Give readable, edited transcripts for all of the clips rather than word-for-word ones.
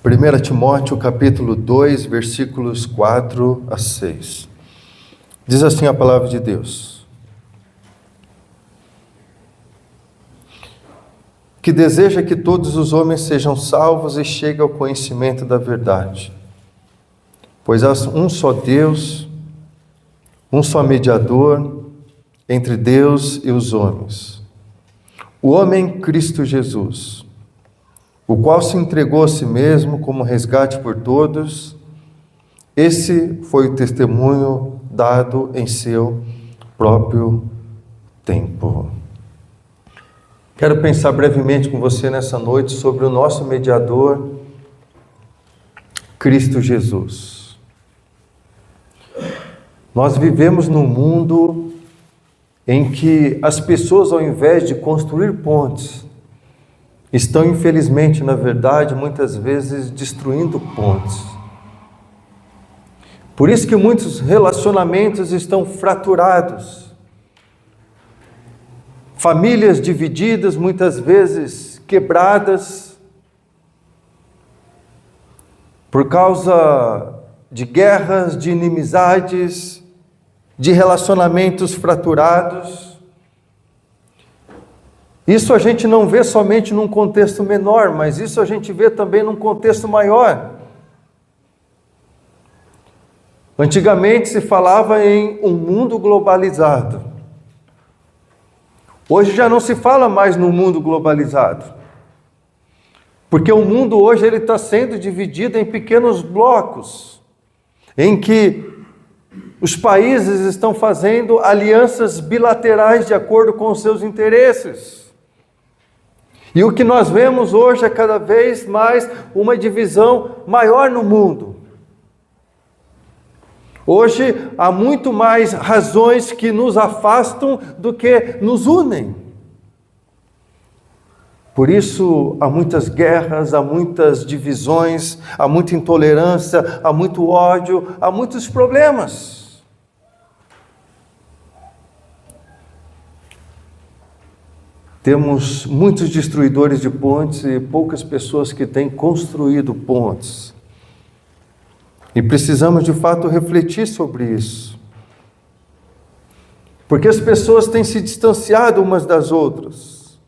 1 Timóteo capítulo 2, versículos 4 a 6. Diz assim a palavra de Deus: que deseja que todos os homens sejam salvos e cheguem ao conhecimento da verdade. Pois há um só Deus, um só mediador entre Deus e os homens, o homem Cristo Jesus, o qual se entregou a si mesmo como resgate por todos. Esse foi o testemunho dado em seu próprio tempo. Quero pensar brevemente com você nessa noite sobre o nosso mediador, Cristo Jesus. Nós vivemos num mundo em que as pessoas, ao invés de construir pontes, estão, infelizmente, na verdade, muitas vezes destruindo pontes. Por isso que muitos relacionamentos estão fraturados. Famílias divididas, muitas vezes quebradas, por causa de guerras, de inimizades, de relacionamentos fraturados. Isso a gente não vê somente num contexto menor, mas isso a gente vê também num contexto maior. Antigamente se falava em um mundo globalizado. Hoje já não se fala mais no mundo globalizado. Porque o mundo hoje ele está sendo dividido em pequenos blocos, em que os países estão fazendo alianças bilaterais de acordo com os seus interesses. E o que nós vemos hoje é cada vez mais uma divisão maior no mundo. Hoje há muito mais razões que nos afastam do que nos unem. Por isso há muitas guerras, há muitas divisões, há muita intolerância, há muito ódio, há muitos problemas. Temos muitos destruidores de pontes e poucas pessoas que têm construído pontes. E precisamos de fato refletir sobre isso. Porque as pessoas têm se distanciado umas das outras.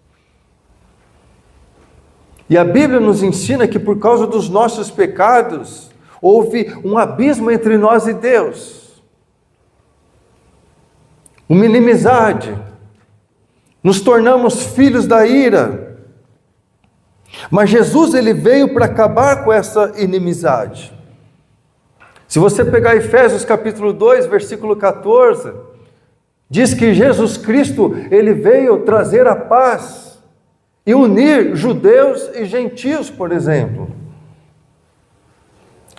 E a Bíblia nos ensina que por causa dos nossos pecados, houve um abismo entre nós e Deus. Uma inimizade. Nos tornamos filhos da ira. Mas Jesus ele veio para acabar com essa inimizade. Se você pegar Efésios capítulo 2, versículo 14, diz que Jesus Cristo ele veio trazer a paz e unir judeus e gentios, por exemplo.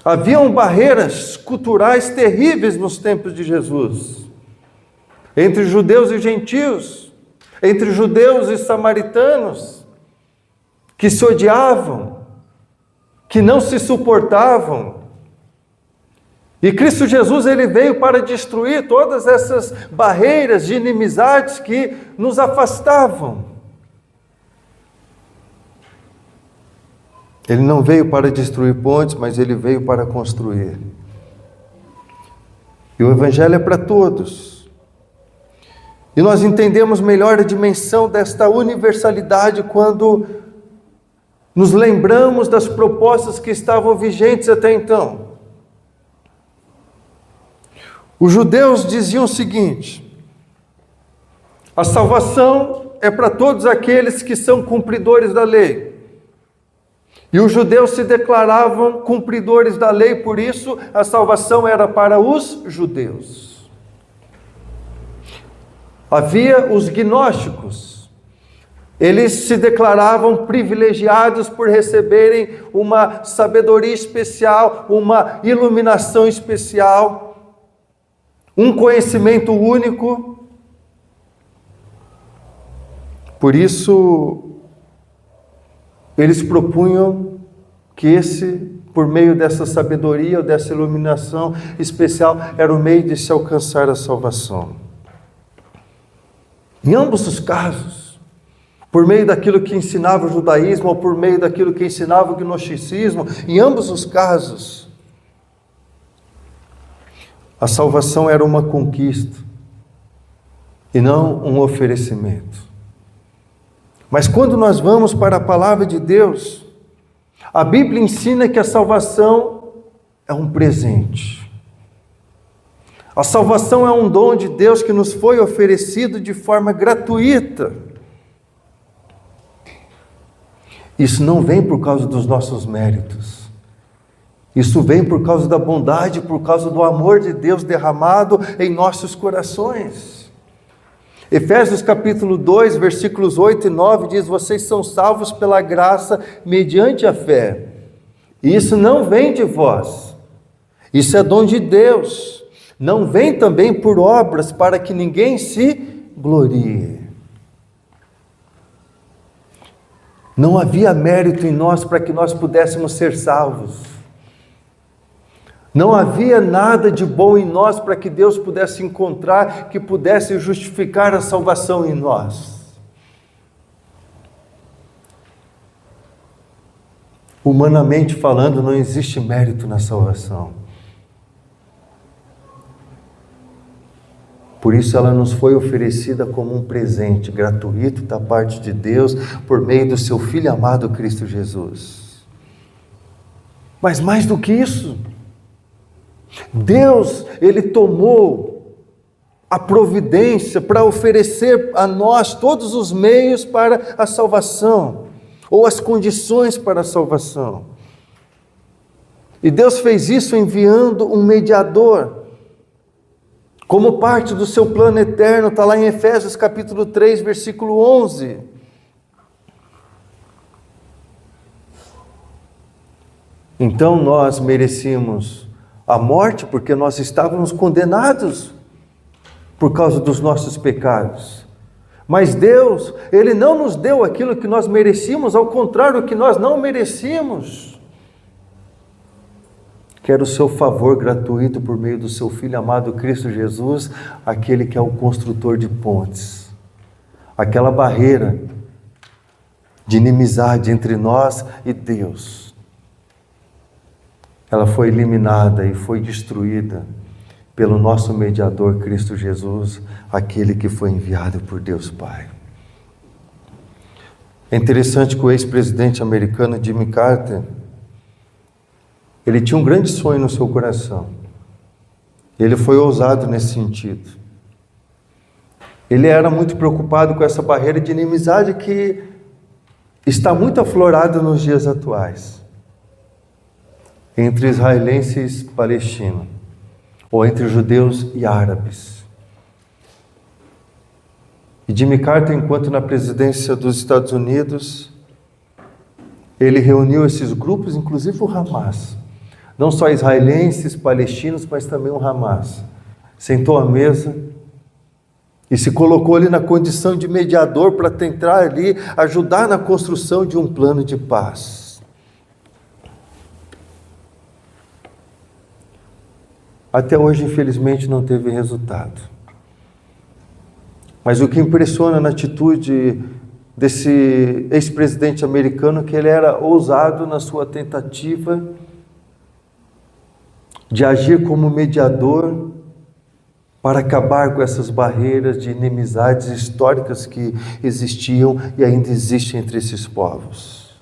Haviam barreiras culturais terríveis nos tempos de Jesus, entre judeus e gentios, entre judeus e samaritanos, que se odiavam, que não se suportavam. E Cristo Jesus ele veio para destruir todas essas barreiras de inimizades que nos afastavam. Ele não veio para destruir pontes, mas ele veio para construir. E o Evangelho é para todos. E nós entendemos melhor a dimensão desta universalidade quando nos lembramos das propostas que estavam vigentes até então. Os judeus diziam o seguinte: a salvação é para todos aqueles que são cumpridores da lei. E os judeus se declaravam cumpridores da lei, por isso a salvação era para os judeus. Havia os gnósticos. Eles se declaravam privilegiados por receberem uma sabedoria especial, uma iluminação especial, um conhecimento único. Por isso, eles propunham que por meio dessa sabedoria, ou dessa iluminação especial, era o meio de se alcançar a salvação. Em ambos os casos, por meio daquilo que ensinava o judaísmo ou por meio daquilo que ensinava o gnosticismo, em ambos os casos, a salvação era uma conquista e não um oferecimento. Mas quando nós vamos para a palavra de Deus, a Bíblia ensina que a salvação é um presente. A salvação é um dom de Deus que nos foi oferecido de forma gratuita. Isso não vem por causa dos nossos méritos. Isso vem por causa da bondade, por causa do amor de Deus derramado em nossos corações. Efésios capítulo 2, versículos 8 e 9 diz: vocês são salvos pela graça mediante a fé. E isso não vem de vós. Isso é dom de Deus. Não vem também por obras para que ninguém se glorie. Não havia mérito em nós para que nós pudéssemos ser salvos. Não havia nada de bom em nós para que Deus pudesse encontrar, que pudesse justificar a salvação em nós. Humanamente falando, não existe mérito na salvação. Por isso ela nos foi oferecida como um presente gratuito da parte de Deus, por meio do seu Filho amado Cristo Jesus. Mas mais do que isso, Deus, Ele tomou a providência para oferecer a nós todos os meios para a salvação, ou as condições para a salvação. E Deus fez isso enviando um mediador, como parte do seu plano eterno. Está lá em Efésios capítulo 3, versículo 11. Então nós merecíamos a morte porque nós estávamos condenados por causa dos nossos pecados. Mas Deus, Ele não nos deu aquilo que nós merecíamos, ao contrário, o que nós não merecíamos. Que era o seu favor gratuito por meio do seu Filho amado Cristo Jesus, aquele que é o construtor de pontes. Aquela barreira de inimizade entre nós e Deus. Ela foi eliminada e foi destruída pelo nosso mediador Cristo Jesus, aquele que foi enviado por Deus Pai. É interessante que o ex-presidente americano Jimmy Carter, ele tinha um grande sonho no seu coração. Ele foi ousado nesse sentido. Ele era muito preocupado com essa barreira de inimizade que está muito aflorada nos dias atuais, entre israelenses e palestinos, ou entre judeus e árabes. E Jimmy Carter, enquanto na presidência dos Estados Unidos, ele reuniu esses grupos, inclusive o Hamas, não só israelenses, palestinos, mas também o Hamas. Sentou à mesa e se colocou ali na condição de mediador para tentar ali ajudar na construção de um plano de paz. Até hoje, infelizmente, não teve resultado. Mas o que impressiona na atitude desse ex-presidente americano é que ele era ousado na sua tentativa de agir como mediador para acabar com essas barreiras de inimizades históricas que existiam e ainda existem entre esses povos.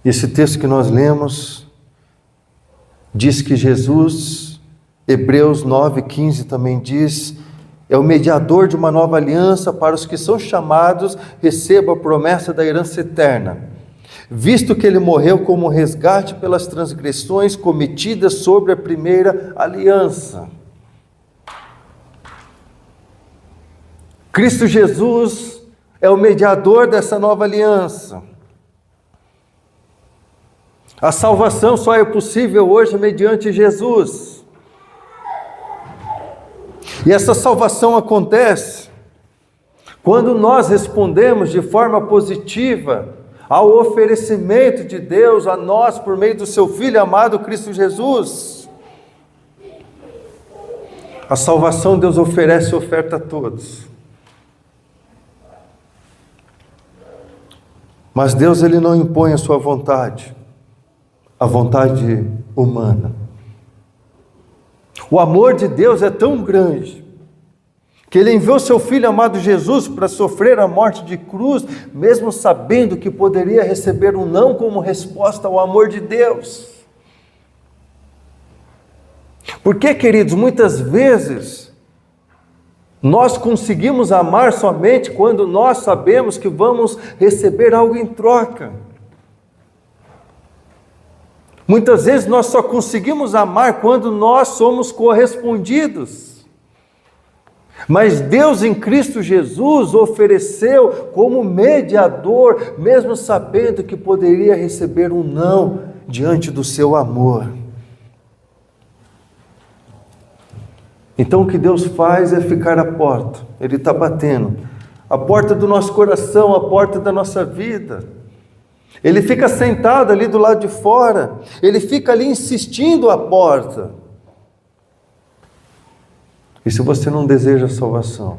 Esse texto que nós lemos diz que Jesus, Hebreus 9:15 também diz, é o mediador de uma nova aliança para os que são chamados, recebam a promessa da herança eterna, visto que ele morreu como resgate pelas transgressões cometidas sobre a primeira aliança. Cristo Jesus é o mediador dessa nova aliança. A salvação só é possível hoje mediante Jesus. E essa salvação acontece quando nós respondemos de forma positiva ao oferecimento de Deus a nós por meio do seu Filho amado Cristo Jesus. A salvação Deus oferece e oferta a todos. Mas Deus, ele não impõe a sua vontade, a vontade humana. O amor de Deus é tão grande que ele enviou seu Filho amado Jesus para sofrer a morte de cruz, mesmo sabendo que poderia receber um não como resposta ao amor de Deus. Porque, queridos, muitas vezes nós conseguimos amar somente quando nós sabemos que vamos receber algo em troca. Muitas vezes nós só conseguimos amar quando nós somos correspondidos. Mas Deus em Cristo Jesus ofereceu como mediador, mesmo sabendo que poderia receber um não diante do seu amor. Então o que Deus faz é ficar à porta, Ele está batendo, a porta do nosso coração, a porta da nossa vida. Ele fica sentado ali do lado de fora, Ele fica ali insistindo à porta. E se você não deseja salvação,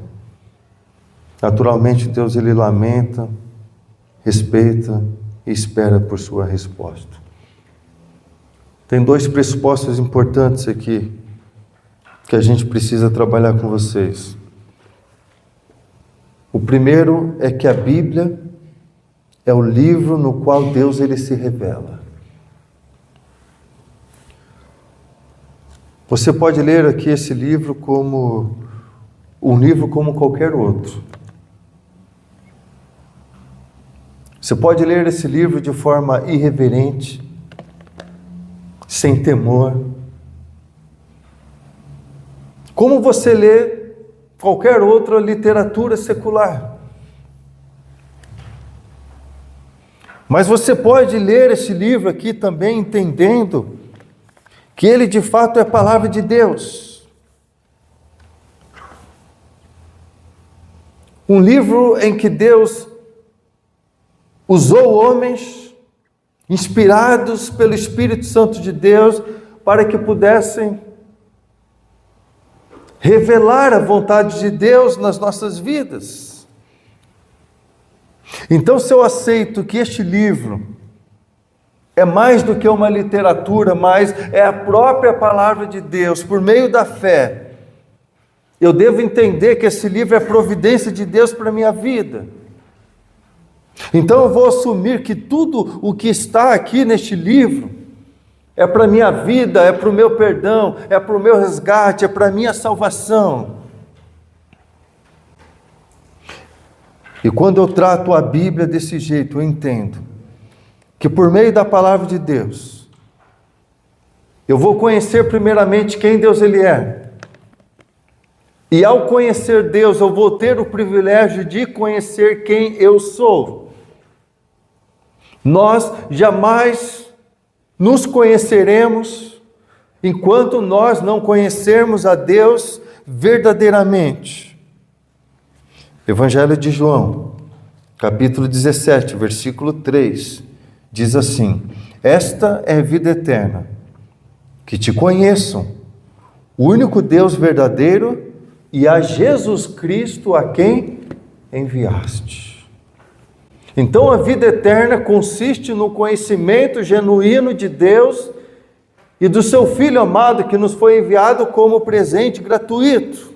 naturalmente Deus, Ele lamenta, respeita e espera por sua resposta. Tem dois pressupostos importantes aqui, que a gente precisa trabalhar com vocês. O primeiro é que a Bíblia é o livro no qual Deus, ele se revela. Você pode ler aqui esse livro como um livro como qualquer outro. Você pode ler esse livro de forma irreverente, sem temor, como você lê qualquer outra literatura secular. Mas você pode ler esse livro aqui também entendendo que ele de fato é a palavra de Deus. Um livro em que Deus usou homens inspirados pelo Espírito Santo de Deus para que pudessem revelar a vontade de Deus nas nossas vidas. Então, se eu aceito que este livro é mais do que uma literatura, mas é a própria palavra de Deus, por meio da fé, eu devo entender que esse livro é providência de Deus para a minha vida. Então eu vou assumir que tudo o que está aqui neste livro é para a minha vida, é para o meu perdão, é para o meu resgate, é para a minha salvação. E quando eu trato a Bíblia desse jeito, eu entendo que por meio da palavra de Deus, eu vou conhecer primeiramente quem Deus ele é. E ao conhecer Deus, eu vou ter o privilégio de conhecer quem eu sou. Nós jamais nos conheceremos enquanto nós não conhecermos a Deus verdadeiramente. Evangelho de João, capítulo 17, versículo 3, diz assim: esta é a vida eterna, que te conheçam, o único Deus verdadeiro e a Jesus Cristo a quem enviaste. Então a vida eterna consiste no conhecimento genuíno de Deus e do seu Filho amado que nos foi enviado como presente gratuito.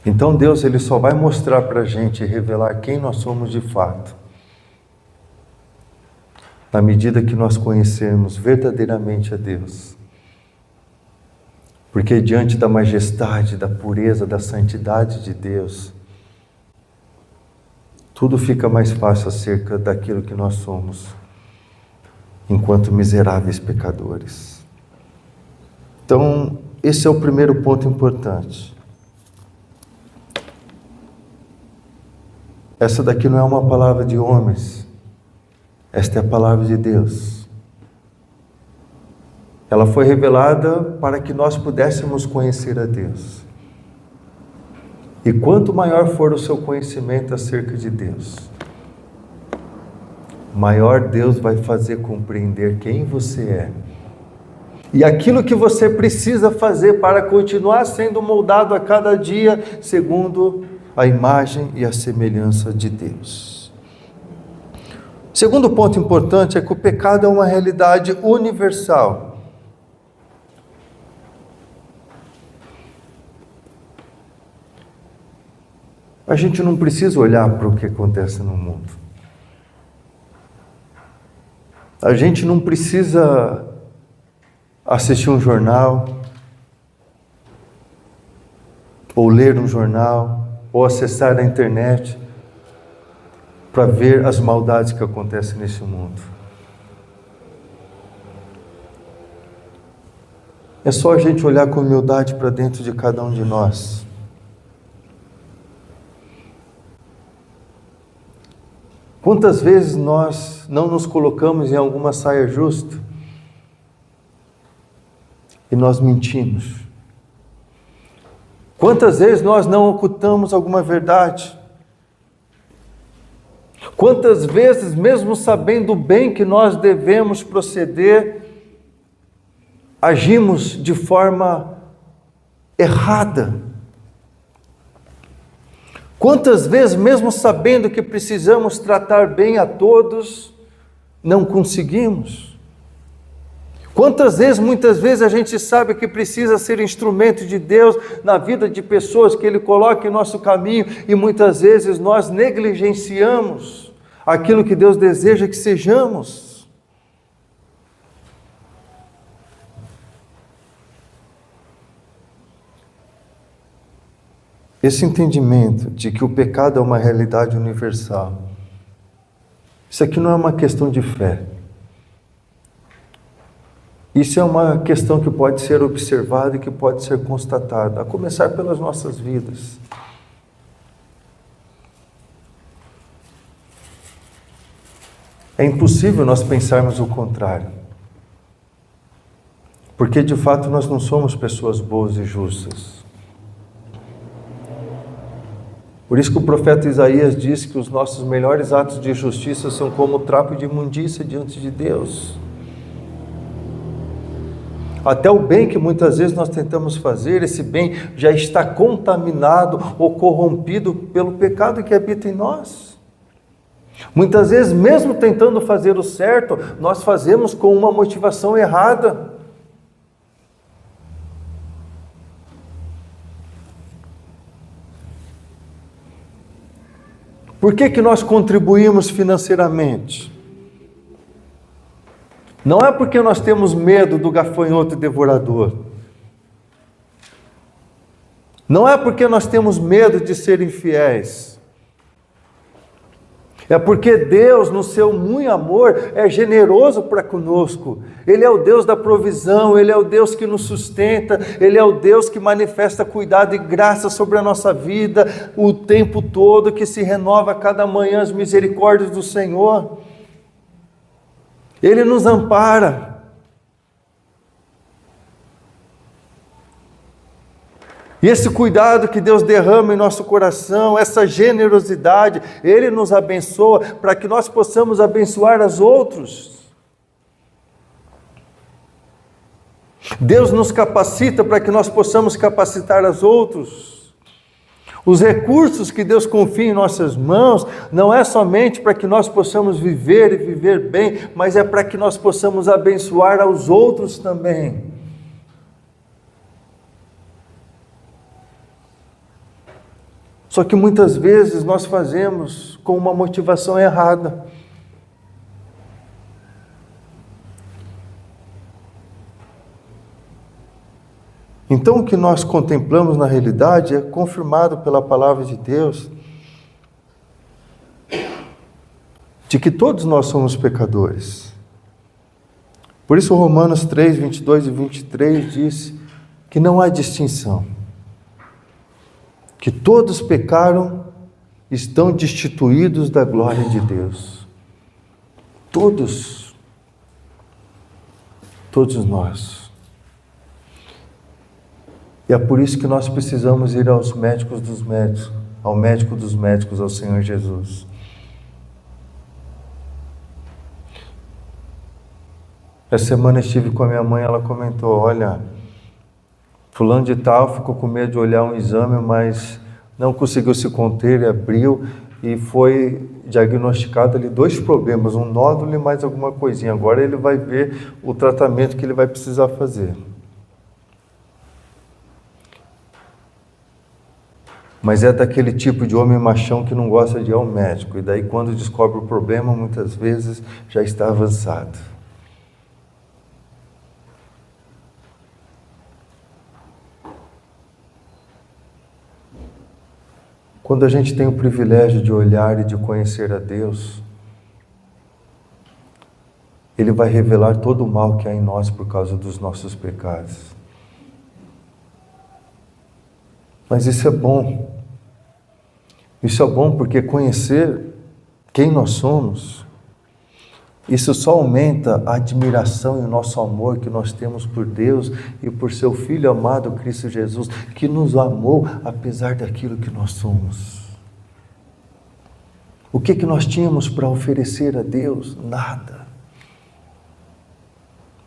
Então Deus ele só vai mostrar para a gente e revelar quem nós somos de fato, na medida que nós conhecermos verdadeiramente a Deus. Porque diante da majestade, da pureza, da santidade de Deus, tudo fica mais fácil acerca daquilo que nós somos, enquanto miseráveis pecadores. Então, esse é o primeiro ponto importante. Essa daqui não é uma palavra de homens, esta é a palavra de Deus. Ela foi revelada para que nós pudéssemos conhecer a Deus. E quanto maior for o seu conhecimento acerca de Deus, maior Deus vai fazer compreender quem você é E aquilo que você precisa fazer para continuar sendo moldado a cada dia segundo a imagem e a semelhança de Deus. Segundo ponto importante é que o pecado é uma realidade universal. A gente não precisa olhar para o que acontece no mundo. A gente não precisa assistir um jornal, ou ler um jornal, ou acessar a internet para ver as maldades que acontecem nesse mundo. É só a gente olhar com humildade para dentro de cada um de nós. Quantas vezes nós não nos colocamos em alguma saia justa e nós mentimos? Quantas vezes nós não ocultamos alguma verdade? Quantas vezes, mesmo sabendo bem que nós devemos proceder, agimos de forma errada? Quantas vezes, mesmo sabendo que precisamos tratar bem a todos, não conseguimos? Quantas vezes, muitas vezes, a gente sabe que precisa ser instrumento de Deus na vida de pessoas que Ele coloca em nosso caminho e muitas vezes nós negligenciamos aquilo que Deus deseja que sejamos. Esse entendimento de que o pecado é uma realidade universal, isso aqui não é uma questão de fé. Isso é uma questão que pode ser observada e que pode ser constatada, a começar pelas nossas vidas. É impossível nós pensarmos o contrário, porque de fato nós não somos pessoas boas e justas. Por isso que o profeta Isaías diz que os nossos melhores atos de justiça são como trapo de imundícia diante de Deus. Até o bem que muitas vezes nós tentamos fazer, esse bem já está contaminado ou corrompido pelo pecado que habita em nós. Muitas vezes, mesmo tentando fazer o certo, nós fazemos com uma motivação errada. Por que nós contribuímos financeiramente? Não é porque nós temos medo do gafanhoto devorador. Não é porque nós temos medo de ser infiéis. É porque Deus, no seu muito amor, é generoso para conosco. Ele é o Deus da provisão, Ele é o Deus que nos sustenta, Ele é o Deus que manifesta cuidado e graça sobre a nossa vida o tempo todo, que se renova a cada manhã as misericórdias do Senhor. Ele nos ampara. E esse cuidado que Deus derrama em nosso coração, essa generosidade, Ele nos abençoa para que nós possamos abençoar os outros. Deus nos capacita para que nós possamos capacitar os outros. Os recursos que Deus confia em nossas mãos não é somente para que nós possamos viver e viver bem, mas é para que nós possamos abençoar aos outros também. Só que muitas vezes nós fazemos com uma motivação errada. Então o que nós contemplamos na realidade é confirmado pela palavra de Deus, de que todos nós somos pecadores. Por isso Romanos 3, 22 e 23 diz que não há distinção, que todos pecaram e estão destituídos da glória de Deus. Todos nós. E é por isso que nós precisamos ir aos médicos dos médicos, ao médico dos médicos, ao Senhor Jesus. Essa semana eu estive com a minha mãe, ela comentou, olha, fulano de tal ficou com medo de olhar um exame, mas não conseguiu se conter, ele abriu e foi diagnosticado ali 2 problemas, um nódulo e mais alguma coisinha. Agora ele vai ver o tratamento que ele vai precisar fazer. Mas é daquele tipo de homem machão que não gosta de ir ao médico. E daí quando descobre o problema, muitas vezes já está avançado. Quando a gente tem o privilégio de olhar e de conhecer a Deus, Ele vai revelar todo o mal que há em nós por causa dos nossos pecados. Mas isso é bom. Isso é bom porque conhecer quem nós somos, isso só aumenta a admiração e o nosso amor que nós temos por Deus e por seu Filho amado Cristo Jesus, que nos amou apesar daquilo que nós somos. O que nós tínhamos para oferecer a Deus? Nada.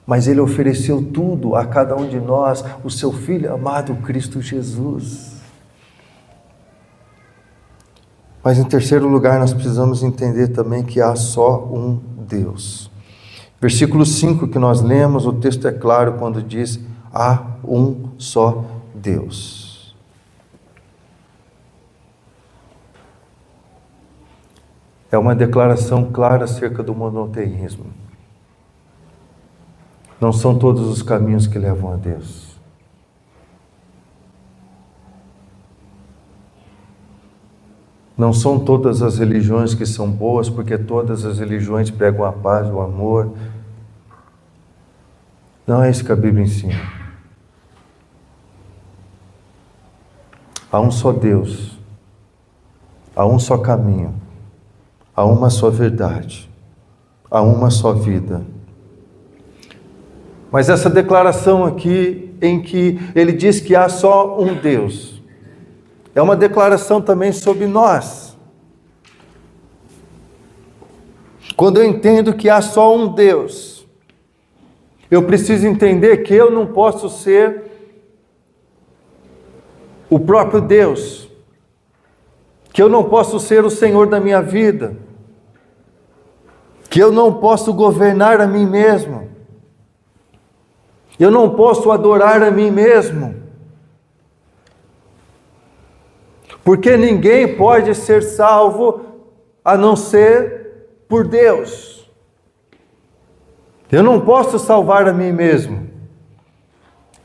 Mas Ele ofereceu tudo a cada um de nós, o seu Filho amado Cristo Jesus. Mas em terceiro lugar, nós precisamos entender também que há só um Deus. Versículo 5 que nós lemos, o texto é claro quando diz, há um só Deus. É uma declaração clara acerca do monoteísmo. Não são todos os caminhos que levam a Deus. Não são todas as religiões que são boas, porque todas as religiões pregam a paz, o amor. Não é isso que a Bíblia ensina. Há um só Deus, há um só caminho, há uma só verdade, há uma só vida. Mas essa declaração aqui, em que ele diz que há só um Deus, é uma declaração também sobre nós. Quando eu entendo que há só um Deus, eu preciso entender que eu não posso ser o próprio Deus, que eu não posso ser o Senhor da minha vida, que eu não posso governar a mim mesmo, eu não posso adorar a mim mesmo, porque ninguém pode ser salvo a não ser por Deus. Eu não posso salvar a mim mesmo.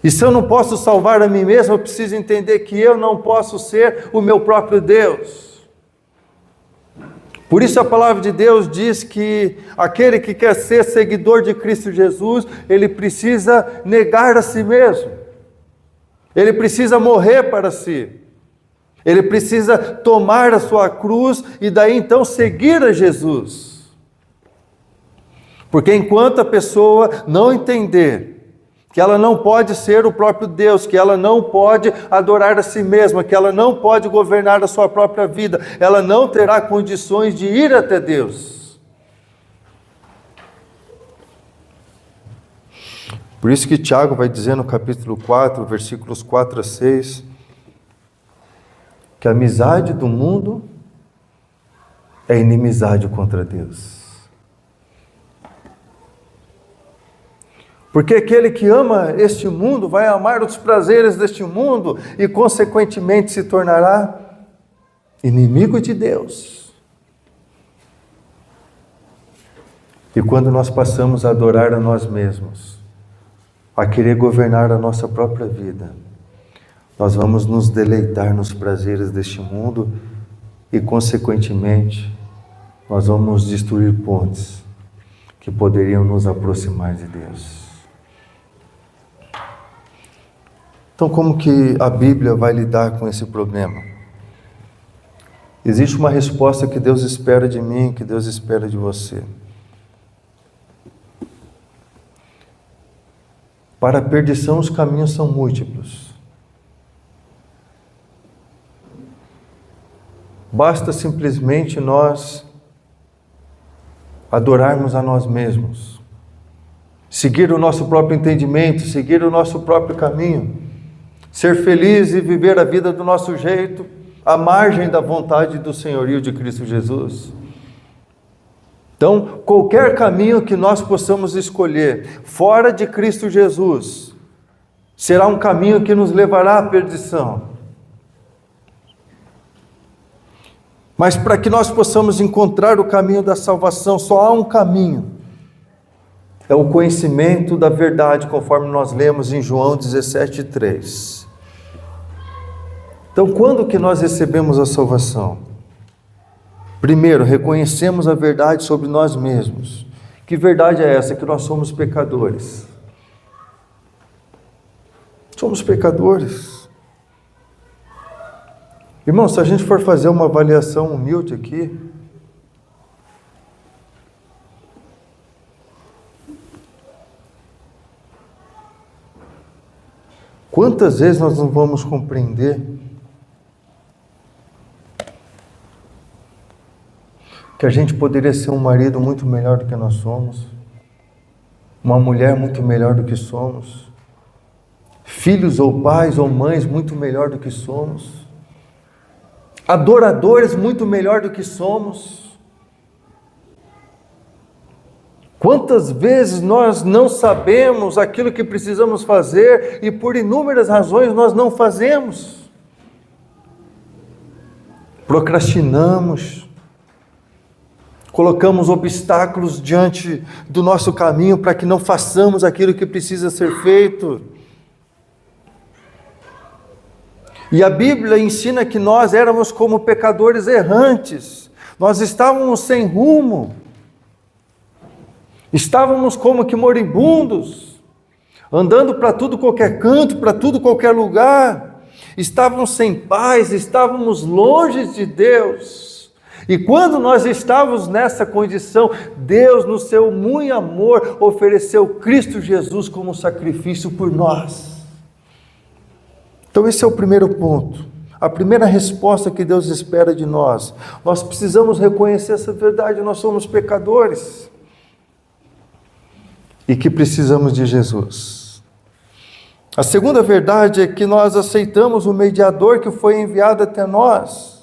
E se eu não posso salvar a mim mesmo, eu preciso entender que eu não posso ser o meu próprio Deus. Por isso a palavra de Deus diz que aquele que quer ser seguidor de Cristo Jesus, ele precisa negar a si mesmo. Ele precisa morrer para si. Ele precisa tomar a sua cruz e daí então seguir a Jesus. Porque enquanto a pessoa não entender que ela não pode ser o próprio Deus, que ela não pode adorar a si mesma, que ela não pode governar a sua própria vida, ela não terá condições de ir até Deus. Por isso que Tiago vai dizer no capítulo 4, versículos 4 a 6, que a amizade do mundo é inimizade contra Deus. Porque aquele que ama este mundo vai amar os prazeres deste mundo e, consequentemente, se tornará inimigo de Deus. E quando nós passamos a adorar a nós mesmos, a querer governar a nossa própria vida, nós vamos nos deleitar nos prazeres deste mundo e, consequentemente, nós vamos destruir pontes que poderiam nos aproximar de Deus. Então, como que a Bíblia vai lidar com esse problema? Existe uma resposta que Deus espera de mim, que Deus espera de você. Para a perdição, os caminhos são múltiplos. Basta simplesmente nós adorarmos a nós mesmos, seguir o nosso próprio entendimento, seguir o nosso próprio caminho, ser feliz e viver a vida do nosso jeito, à margem da vontade do senhorio de Cristo Jesus. Então, qualquer caminho que nós possamos escolher fora de Cristo Jesus será um caminho que nos levará à perdição. Mas para que nós possamos encontrar o caminho da salvação, só há um caminho. É o conhecimento da verdade, conforme nós lemos em João 17:3. Então, quando que nós recebemos a salvação? Primeiro, reconhecemos a verdade sobre nós mesmos. Que verdade é essa? Que nós somos pecadores. Somos pecadores. Irmão, se a gente for fazer uma avaliação humilde aqui, quantas vezes nós não vamos compreender que a gente poderia ser um marido muito melhor do que nós somos, uma mulher muito melhor do que somos, filhos ou pais ou mães muito melhor do que somos, adoradores muito melhor do que somos. Quantas vezes nós não sabemos aquilo que precisamos fazer e por inúmeras razões nós não fazemos? Procrastinamos, colocamos obstáculos diante do nosso caminho para que não façamos aquilo que precisa ser feito. E a Bíblia ensina que nós éramos como pecadores errantes, nós estávamos sem rumo, estávamos como que moribundos, andando para tudo qualquer canto, para tudo qualquer lugar, estávamos sem paz, estávamos longe de Deus. E quando nós estávamos nessa condição, Deus, no seu muito amor, ofereceu Cristo Jesus como sacrifício por nós. Então esse é o primeiro ponto, a primeira resposta que Deus espera de nós. Nós precisamos reconhecer essa verdade, nós somos pecadores e que precisamos de Jesus. A segunda verdade é que nós aceitamos o mediador que foi enviado até nós.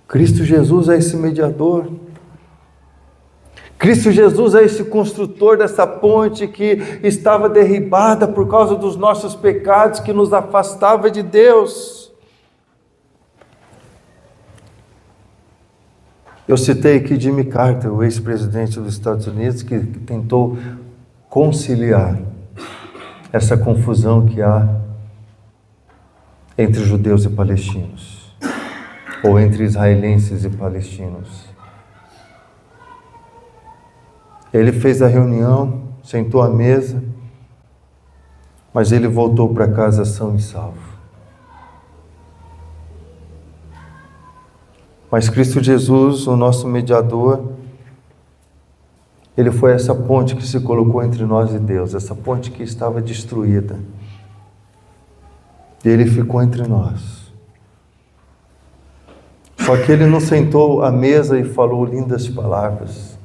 Cristo Jesus é esse mediador. Cristo Jesus é esse construtor dessa ponte que estava derribada por causa dos nossos pecados, que nos afastava de Deus. Eu citei aqui Jimmy Carter, o ex-presidente dos Estados Unidos, que tentou conciliar essa confusão que há entre judeus e palestinos, ou entre israelenses e palestinos. Ele fez a reunião, sentou à mesa, mas ele voltou para casa são e salvo. Mas Cristo Jesus, o nosso mediador, ele foi essa ponte que se colocou entre nós e Deus, essa ponte que estava destruída. E ele ficou entre nós. Só que ele não sentou à mesa e falou lindas palavras.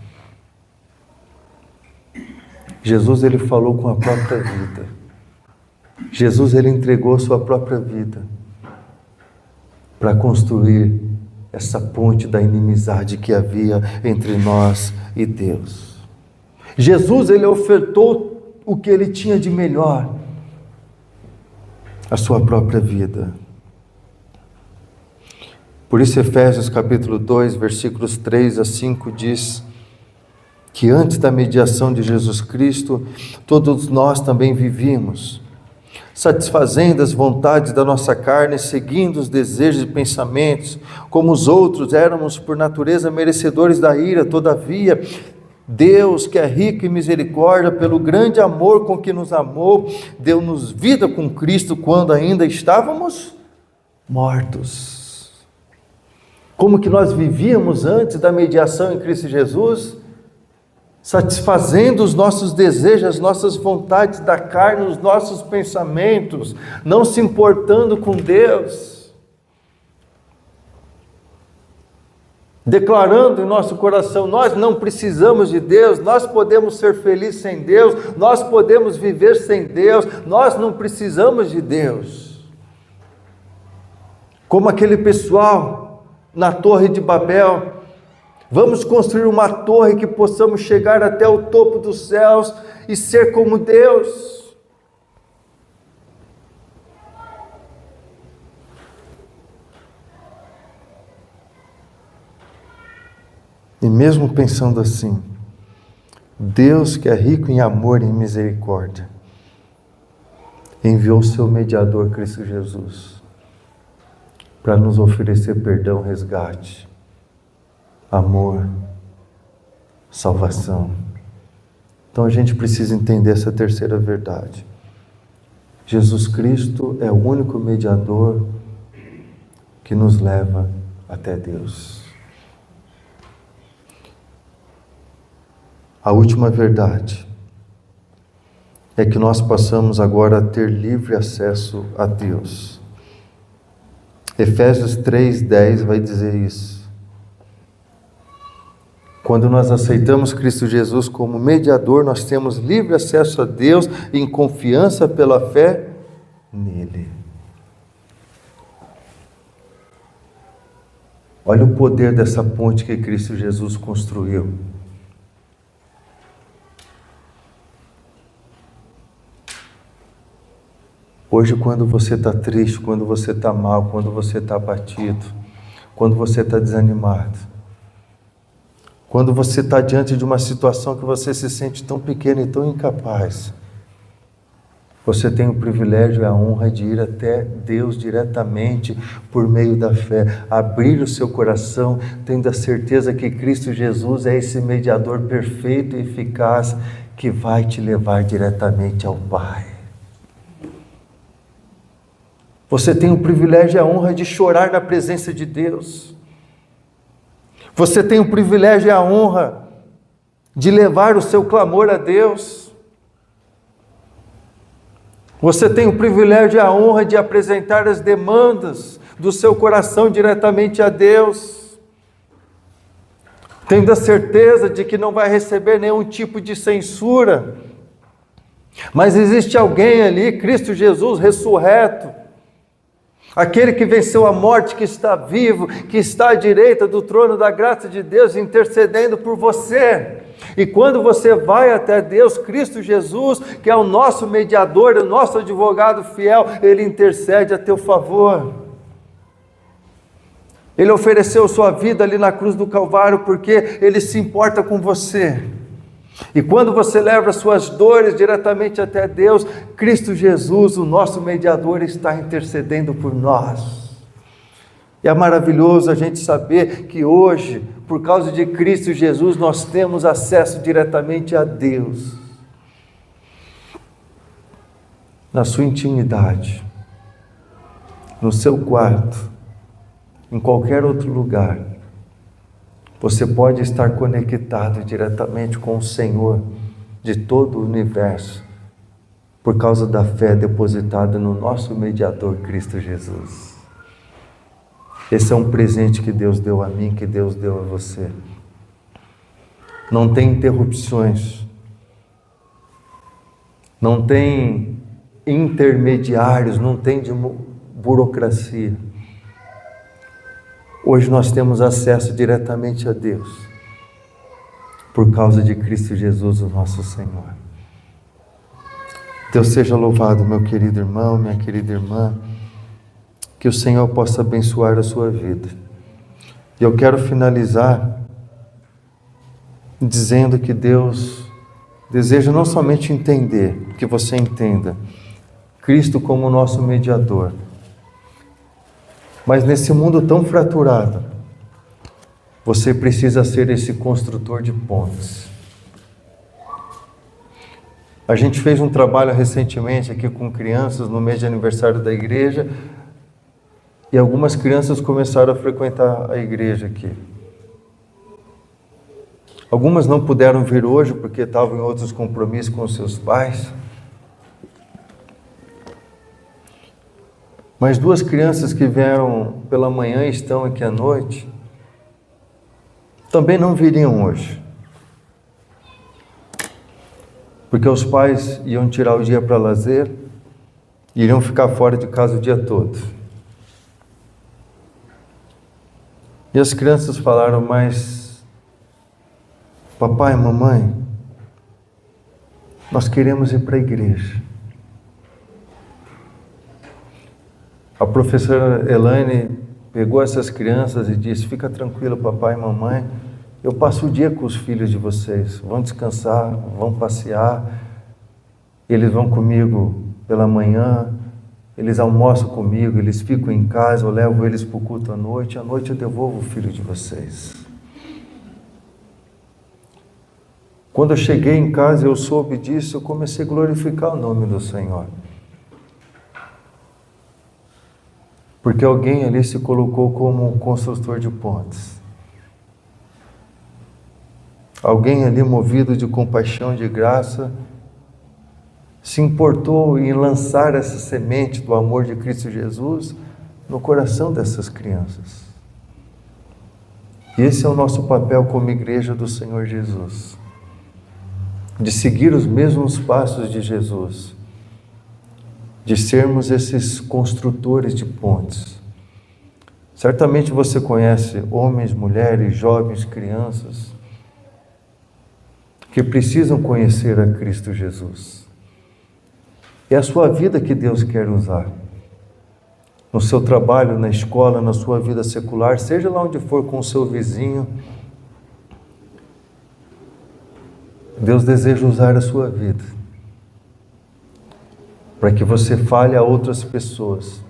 Jesus, ele falou com a própria vida. Jesus, ele entregou sua própria vida para construir essa ponte da inimizade que havia entre nós e Deus. Jesus, ele ofertou o que ele tinha de melhor, a sua própria vida. Por isso Efésios capítulo 2, versículos 3 a 5 diz que antes da mediação de Jesus Cristo, todos nós também vivíamos, satisfazendo as vontades da nossa carne, seguindo os desejos e pensamentos, como os outros éramos por natureza merecedores da ira. Todavia, Deus, que é rico em misericórdia, pelo grande amor com que nos amou, deu-nos vida com Cristo quando ainda estávamos mortos. Como que nós vivíamos antes da mediação em Cristo Jesus? Satisfazendo os nossos desejos, as nossas vontades da carne, os nossos pensamentos, não se importando com Deus. declarando em nosso coração: nós não precisamos de Deus, nós podemos ser felizes sem Deus, nós podemos viver sem Deus, nós não precisamos de Deus. Como aquele pessoal na Torre de Babel, vamos construir uma torre que possamos chegar até o topo dos céus e ser como Deus. E mesmo pensando assim, Deus, que é rico em amor e em misericórdia, enviou seu mediador, Cristo Jesus, para nos oferecer perdão, resgate, amor, salvação. Então a gente precisa entender essa terceira verdade. Jesus Cristo é o único mediador que nos leva até Deus. A última verdade é que nós passamos agora a ter livre acesso a Deus. Efésios 3:10 vai dizer isso. Quando nós aceitamos Cristo Jesus como mediador, nós temos livre acesso a Deus em confiança pela fé nele. Olha o poder dessa ponte que Cristo Jesus construiu. Hoje, quando você está triste, quando você está mal, quando você está abatido, quando você está desanimado, quando você está diante de uma situação que você se sente tão pequeno e tão incapaz, você tem o privilégio e a honra de ir até Deus diretamente por meio da fé, abrir o seu coração, tendo a certeza que Cristo Jesus é esse mediador perfeito e eficaz que vai te levar diretamente ao Pai. Você tem o privilégio e a honra de chorar na presença de Deus. Você tem o privilégio e a honra de levar o seu clamor a Deus. Você tem o privilégio e a honra de apresentar as demandas do seu coração diretamente a Deus, tendo a certeza de que não vai receber nenhum tipo de censura. Mas existe alguém ali, Cristo Jesus ressurreto, aquele que venceu a morte, que está vivo, que está à direita do trono da graça de Deus, intercedendo por você. E quando você vai até Deus, Cristo Jesus, que é o nosso mediador, o nosso advogado fiel, Ele intercede a teu favor. Ele ofereceu sua vida ali na cruz do Calvário, porque Ele se importa com você. E quando você leva as suas dores diretamente até Deus, Cristo Jesus, o nosso mediador, está intercedendo por nós. E é maravilhoso a gente saber que hoje, por causa de Cristo Jesus, nós temos acesso diretamente a Deus. Na sua intimidade, no seu quarto, em qualquer outro lugar, você pode estar conectado diretamente com o Senhor de todo o universo, por causa da fé depositada no nosso mediador Cristo Jesus. Esse é um presente que Deus deu a mim, que Deus deu a você. Não tem interrupções, não tem intermediários, não tem de burocracia. Hoje nós temos acesso diretamente a Deus, por causa de Cristo Jesus, o nosso Senhor. Deus seja louvado, meu querido irmão, minha querida irmã, que o Senhor possa abençoar a sua vida. E eu quero finalizar dizendo que Deus deseja não somente entender, que você entenda Cristo como nosso mediador, mas nesse mundo tão fraturado, você precisa ser esse construtor de pontes. A gente fez um trabalho recentemente aqui com crianças no mês de aniversário da igreja, e algumas crianças começaram a frequentar a igreja aqui. Algumas não puderam vir hoje porque estavam em outros compromissos com os seus pais. Mas duas crianças que vieram pela manhã e estão aqui à noite, também não viriam hoje. Porque os pais iam tirar o dia para lazer, iriam ficar fora de casa o dia todo. E as crianças falaram, mas papai, mamãe, nós queremos ir para a igreja. A professora Elaine pegou essas crianças e disse, fica tranquilo, papai e mamãe, eu passo o dia com os filhos de vocês, vão descansar, vão passear, eles vão comigo pela manhã, eles almoçam comigo, eles ficam em casa, eu levo eles para o culto à noite eu devolvo o filho de vocês. Quando eu cheguei em casa, eu soube disso, eu comecei a glorificar o nome do Senhor. Porque alguém ali se colocou como um construtor de pontes. Alguém ali movido de compaixão, de graça, se importou em lançar essa semente do amor de Cristo Jesus no coração dessas crianças. E esse é o nosso papel como igreja do Senhor Jesus. De seguir os mesmos passos de Jesus. De sermos esses construtores de pontes. Certamente você conhece homens, mulheres, jovens, crianças que precisam conhecer a Cristo Jesus. É a sua vida que Deus quer usar. No seu trabalho, na escola, na sua vida secular, seja lá onde for com o seu vizinho, Deus deseja usar a sua vida para que você fale a outras pessoas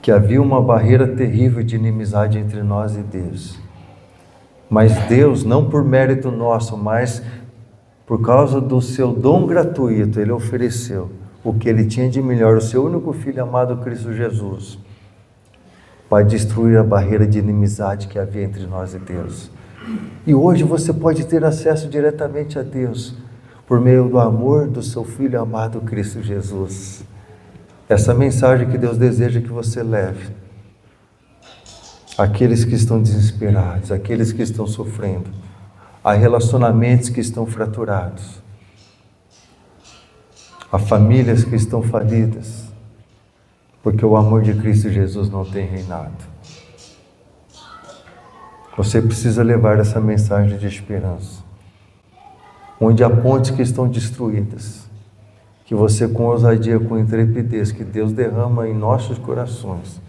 que havia uma barreira terrível de inimizade entre nós e Deus. Mas Deus, não por mérito nosso, mas por causa do seu dom gratuito, Ele ofereceu o que Ele tinha de melhor, o seu único Filho amado, Cristo Jesus, para destruir a barreira de inimizade que havia entre nós e Deus. E hoje você pode ter acesso diretamente a Deus, por meio do amor do seu Filho amado, Cristo Jesus. Essa mensagem que Deus deseja que você leve àqueles que estão desesperados, àqueles que estão sofrendo, a relacionamentos que estão fraturados, a famílias que estão falidas, porque o amor de Cristo Jesus não tem reinado. Você precisa levar essa mensagem de esperança, onde há pontes que estão destruídas, que você com ousadia, com intrepidez, que Deus derrama em nossos corações,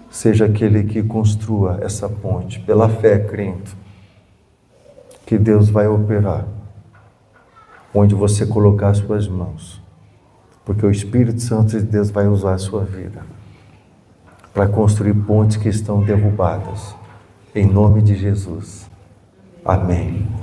seja aquele que construa essa ponte, pela fé, crendo que Deus vai operar, onde você colocar as suas mãos, porque o Espírito Santo de Deus vai usar a sua vida para construir pontes que estão derrubadas, em nome de Jesus. Amém.